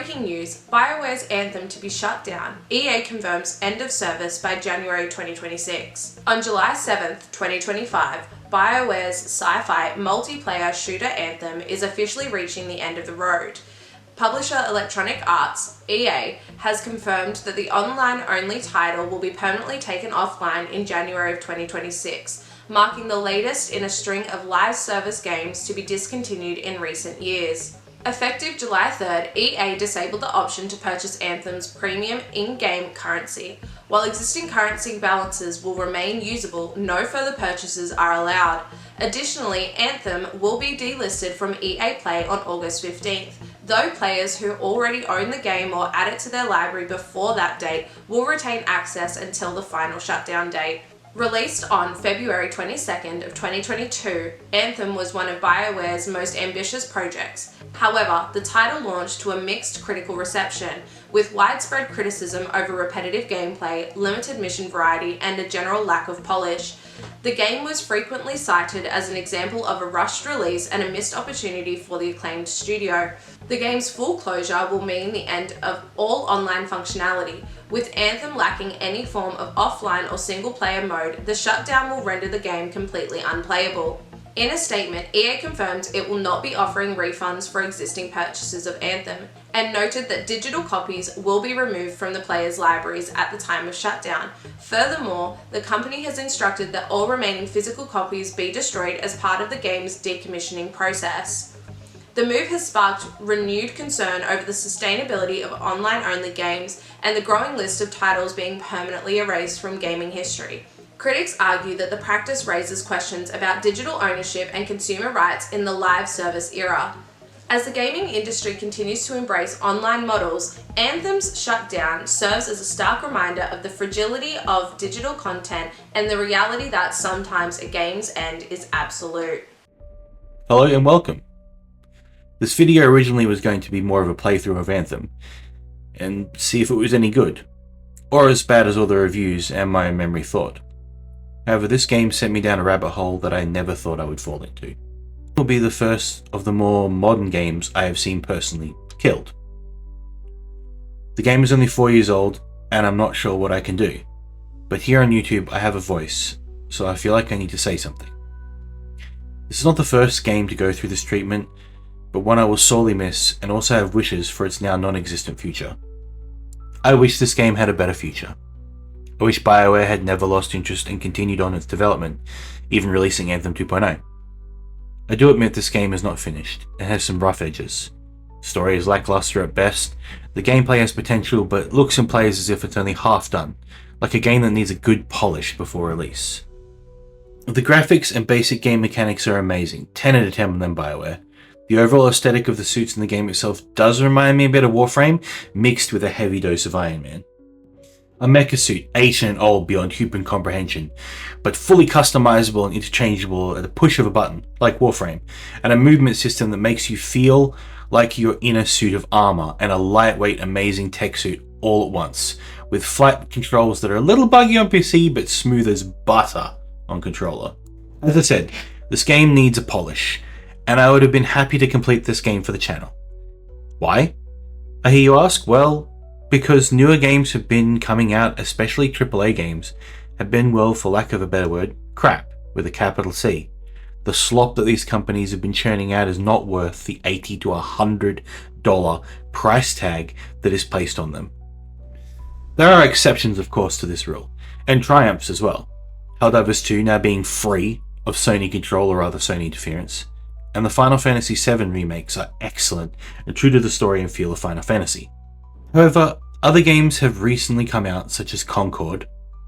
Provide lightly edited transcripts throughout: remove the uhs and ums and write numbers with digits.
breaking news, BioWare's Anthem to be shut down. EA confirms end of service by January 2026. On July 7th, 2025, BioWare's sci-fi multiplayer shooter Anthem is officially reaching the end of the road. Publisher Electronic Arts, EA, has confirmed that the online-only title will be permanently taken offline in January of 2026, marking the latest in a string of live service games to be discontinued in recent years. Effective July 3rd, EA disabled the option to purchase Anthem's premium in-game currency. While existing currency balances will remain usable, no further purchases are allowed. Additionally, Anthem will be delisted from EA Play on August 15th, though players who already own the game or add it to their library before that date will retain access until the final shutdown date. Released on February 22nd of 2022, Anthem was one of BioWare's most ambitious projects. However, the title launched to a mixed critical reception, with widespread criticism over repetitive gameplay, limited mission variety, and a general lack of polish. The game was frequently cited as an example of a rushed release and a missed opportunity for the acclaimed studio. The game's full closure will mean the end of all online functionality. With Anthem lacking any form of offline or single-player mode, the shutdown will render the game completely unplayable. In a statement, EA confirmed it will not be offering refunds for existing purchases of Anthem, and noted that digital copies will be removed from the players' libraries at the time of shutdown. Furthermore, the company has instructed that all remaining physical copies be destroyed as part of the game's decommissioning process. The move has sparked renewed concern over the sustainability of online-only games and the growing list of titles being permanently erased from gaming history. Critics argue that the practice raises questions about digital ownership and consumer rights in the live service era. As the gaming industry continues to embrace online models, Anthem's shutdown serves as a stark reminder of the fragility of digital content and the reality that sometimes a game's end is absolute. Hello and welcome. This video originally was going to be more of a playthrough of Anthem, and see if it was any good, or as bad as all the reviews and my own memory thought. However, this game sent me down a rabbit hole that I never thought I would fall into. It will be the first of the more modern games I have seen personally killed. The game is only 4 years old, and I'm not sure what I can do, but here on YouTube I have a voice, so I feel like I need to say something. This is not the first game to go through this treatment, but one I will sorely miss and also have wishes for its now non-existent future. I wish this game had a better future. I wish BioWare had never lost interest and continued on its development, even releasing Anthem 2.0. I do admit this game is not finished and has some rough edges. The story is lackluster at best, the gameplay has potential but looks and plays as if it's only half done, like a game that needs a good polish before release. The graphics and basic game mechanics are amazing, 10 out of 10 on them BioWare. The overall aesthetic of the suits in the game itself does remind me a bit of Warframe, mixed with a heavy dose of Iron Man. A mecha suit, ancient and old beyond human comprehension, but fully customizable and interchangeable at the push of a button, like Warframe, and a movement system that makes you feel like you're in a suit of armor, and a lightweight, amazing tech suit all at once, with flight controls that are a little buggy on PC but smooth as butter on controller. As I said, this game needs a polish, and I would have been happy to complete this game for the channel. Why? I hear you ask? Well, because newer games have been coming out, especially AAA games, have been, well, for lack of a better word, crap, with a capital C. The slop that these companies have been churning out is not worth the $80 to $100 price tag that is placed on them. There are exceptions, of course, to this rule, and triumphs as well. Helldivers 2 now being free of Sony control or other Sony interference, and the Final Fantasy VII remakes are excellent and true to the story and feel of Final Fantasy. However, other games have recently come out, such as Concord,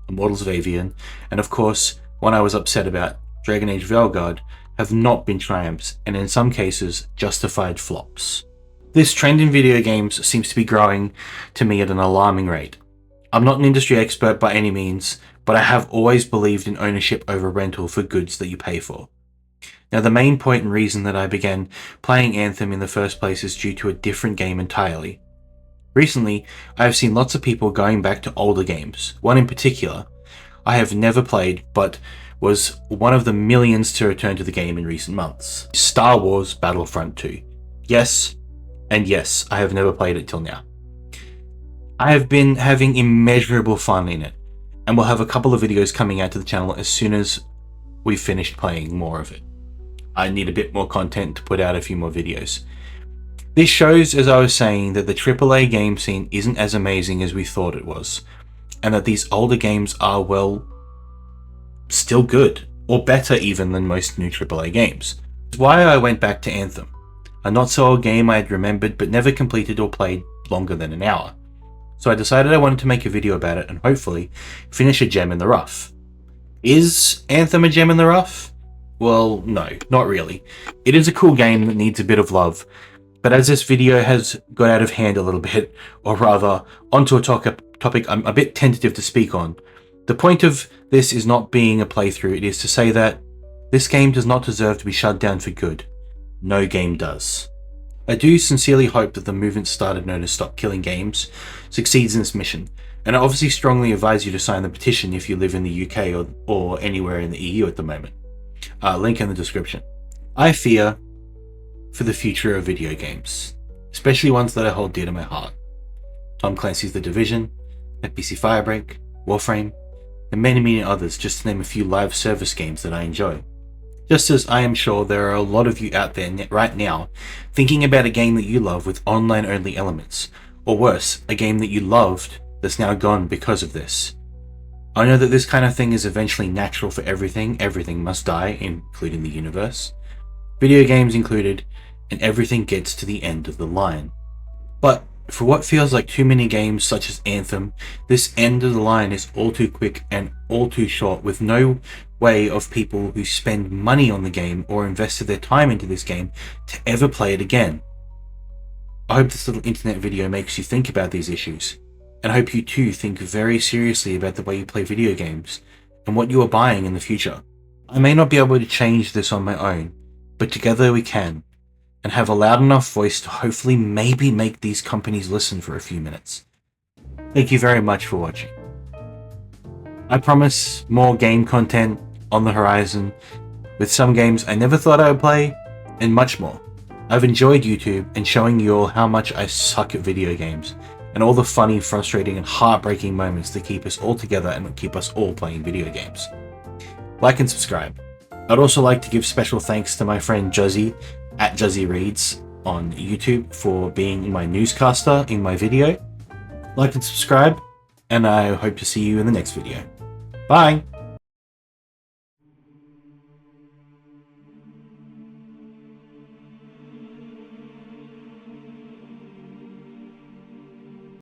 Immortals of Avian, and of course, one I was upset about, Dragon Age Valgard, have not been triumphs, and in some cases, justified flops. This trend in video games seems to be growing to me at an alarming rate. I'm not an industry expert by any means, but I have always believed in ownership over rental for goods that you pay for. Now, the main point and reason that I began playing Anthem in the first place is due to a different game entirely. Recently, I have seen lots of people going back to older games. One in particular, I have never played, but was one of the millions to return to the game in recent months. Star Wars Battlefront 2. Yes, And yes, I have never played it till now. I have been having immeasurable fun in it, and we'll have a couple of videos coming out to the channel as soon as we've finished playing more of it. I need a bit more content to put out a few more videos. This shows, as I was saying, that the AAA game scene isn't as amazing as we thought it was, and that these older games are, well, still good, or better even than most new AAA games. That's why I went back to Anthem, a not so old game I had remembered but never completed or played longer than an hour. So I decided I wanted to make a video about it and hopefully finish a gem in the rough. Is Anthem a gem in the rough? Well, no, not really. It is a cool game that needs a bit of love, but as this video has got out of hand a little bit, or rather, onto a topic I'm a bit tentative to speak on, the point of this is not being a playthrough, it is to say that this game does not deserve to be shut down for good. No game does. I do sincerely hope that the movement started known as Stop Killing Games succeeds in its mission, and I obviously strongly advise you to sign the petition if you live in the UK or anywhere in the EU at the moment. Link in the description. I fear for the future of video games, especially ones that I hold dear to my heart. Tom Clancy's The Division, FBC Firebreak, Warframe, and many others, just to name a few live service games that I enjoy. Just as I am sure there are a lot of you out there right now thinking about a game that you love with online only elements, or worse, a game that you loved that's now gone because of this. I know that this kind of thing is eventually natural for everything must die, including the universe, video games included, and everything gets to the end of the line. But for what feels like too many games such as Anthem, this end of the line is all too quick and all too short, with no way of people who spend money on the game or invested their time into this game to ever play it again. I hope this little internet video makes you think about these issues, and I hope you too think very seriously about the way you play video games and what you are buying in the future. I may not be able to change this on my own, but together we can, and have a loud enough voice to hopefully maybe make these companies listen for a few minutes. Thank you very much for watching. I promise more game content on the horizon, with some games I never thought I would play, and much more. I've enjoyed YouTube and showing you all how much I suck at video games, and all the funny, frustrating, and heartbreaking moments that keep us all together and keep us all playing video games. Like and subscribe. I'd also like to give special thanks to my friend Juzzy, at Juzzy Reads on YouTube, for being my newscaster in my video. Like and subscribe, and I hope to see you in the next video. Bye!